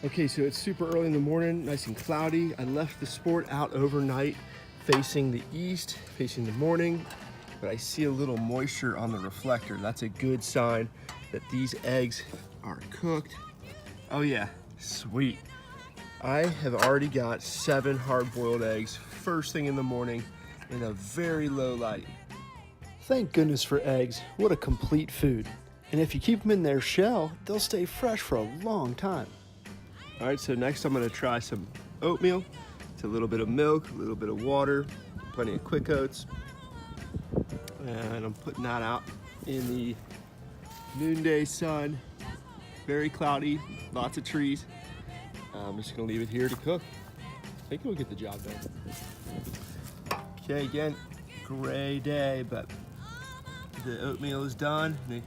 Okay, so it's super early in the morning, nice and cloudy. I left the Sport out overnight facing the east, facing the morning, but I see a little moisture on the reflector. That's a good sign that these eggs are cooked. Oh yeah, sweet. I have already got 7 hard-boiled eggs first thing in the morning in a very low light. Thank goodness for eggs. What a complete food. And if you keep them in their shell, they'll stay fresh for a long time. All right, so next I'm gonna try some oatmeal. It's a little bit of milk, a little bit of water, plenty of quick oats. And I'm putting that out in the noonday sun. Very cloudy, lots of trees. I'm just gonna leave it here to cook. I think it'll get the job done. Okay, again, gray day, but the oatmeal is done. We've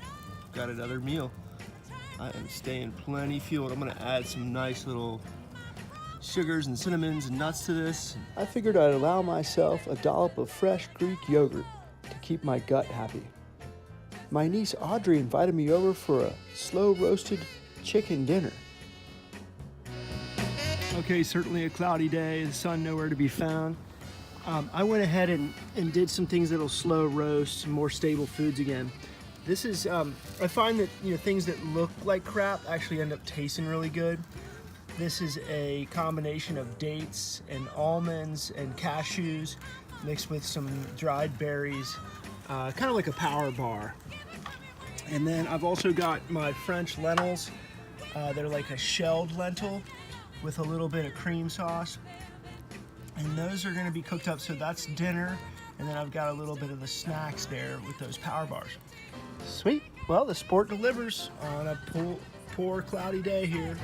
got another meal. I am staying plenty fueled. I'm gonna add some nice little sugars and cinnamons and nuts to this. I figured I'd allow myself a dollop of fresh Greek yogurt to keep my gut happy. My niece Audrey invited me over for a slow roasted chicken dinner. Okay, certainly a cloudy day, the sun nowhere to be found. I went ahead and did some things that'll slow roast, some more stable foods again. This is, I find that things that look like crap actually end up tasting really good. This is a combination of dates and almonds and cashews mixed with some dried berries, kind of like a power bar. And then I've also got my French lentils. They're like a shelled lentil with a little bit of cream sauce. And those are gonna be cooked up, so that's dinner. And then I've got a little bit of the snacks there with those power bars. Sweet. Well, the Sport delivers on a poor cloudy day here.